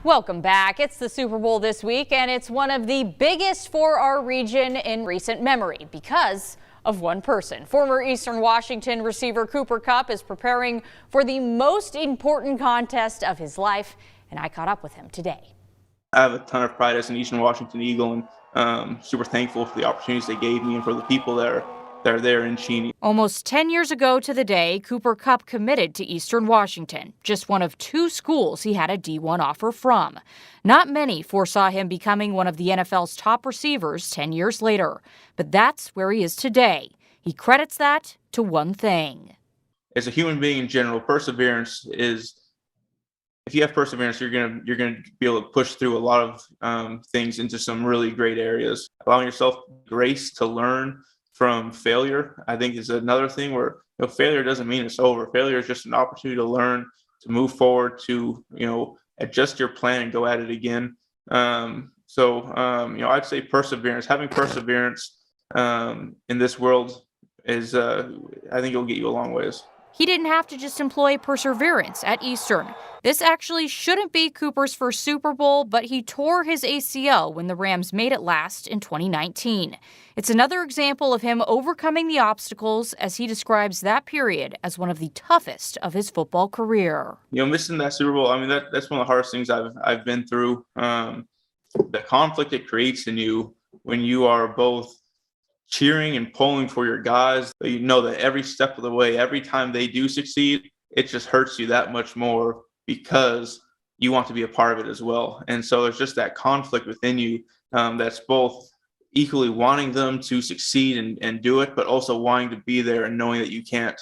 Welcome back. It's the Super Bowl this week, and it's one of the biggest for our region in recent memory because of one person. Former Eastern Washington receiver Cooper Kupp is preparing for the most important contest of his life, and I caught up with him today. I have a ton of pride as an Eastern Washington Eagle, and super thankful for the opportunities they gave me and for the people that are there in Cheney. Almost 10 years ago to the day, Cooper Kupp committed to Eastern Washington, just one of two schools he had a D1 offer from. Not many foresaw him becoming one of the NFL's top receivers 10 years later, but that's where he is today. He credits that to one thing. As a human being in general, perseverance is, if you have perseverance, you're gonna be able to push through a lot of things into some really great areas. Allowing yourself grace to learn from failure, I think, is another thing where failure doesn't mean it's over. Failure is just an opportunity to learn, to move forward, to adjust your plan and go at it again. I'd say perseverance. Having perseverance in this world is, I think, it'll get you a long ways. He didn't have to just employ perseverance at Eastern. This actually shouldn't be Cooper's first Super Bowl, but he tore his ACL when the Rams made it last in 2019. It's another example of him overcoming the obstacles, as he describes that period as one of the toughest of his football career. Missing that Super Bowl, I mean, that's one of the hardest things I've been through. The conflict it creates in you when you are both cheering and pulling for your guys. You know that every step of the way, every time they do succeed, it just hurts you that much more because you want to be a part of it as well. And so there's just that conflict within you that's both equally wanting them to succeed and do it, but also wanting to be there and knowing that you can't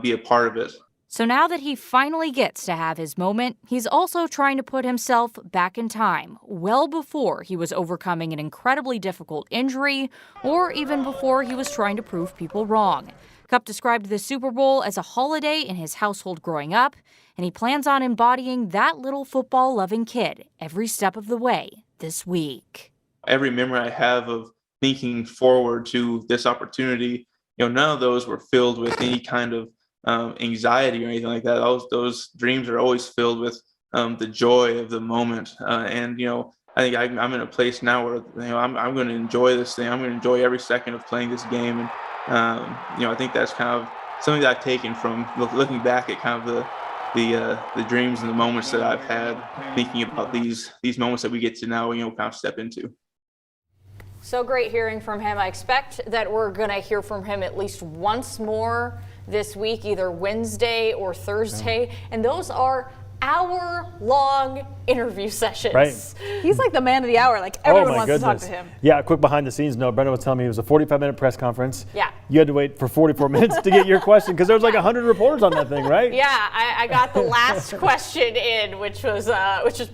be a part of it. So now that he finally gets to have his moment, he's also trying to put himself back in time, well before he was overcoming an incredibly difficult injury, or even before he was trying to prove people wrong. Kupp described the Super Bowl as a holiday in his household growing up, and he plans on embodying that little football-loving kid every step of the way this week. Every memory I have of thinking forward to this opportunity, none of those were filled with any kind of anxiety or anything like that. Those dreams are always filled with the joy of the moment. I think I'm in a place now where I'm going to enjoy this thing. I'm going to enjoy every second of playing this game. And I think that's kind of something that I've taken from looking back at kind of the dreams and the moments that I've had, thinking about these moments that we get to now kind of step into. So great hearing from him. I expect that we're going to hear from him at least once more this week, either Wednesday or Thursday. And those are hour-long interview sessions. Right. He's like the man of the hour. Like, everyone wants to talk to him. Yeah, quick behind the scenes note. Brenda was telling me it was a 45-minute press conference. Yeah. You had to wait for 44 minutes to get your question because there was like 100 reporters on that thing, right? Yeah, I got the last question in, which was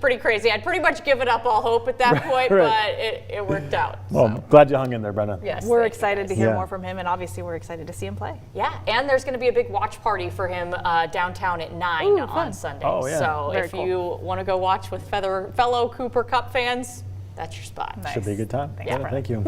pretty crazy. I'd pretty much given up all hope at that point, but it worked out. Well, I'm glad you hung in there, Brenda. Yes, we're excited to hear more from him, and obviously we're excited to see him play. Yeah, and there's going to be a big watch party for him downtown at 9 on Sunday. Oh, yeah. So Very if cool. you want to go watch with fellow Cooper Kupp fans, that's your spot. Nice. Should be a good time. Thanks, Brenda. Thank you.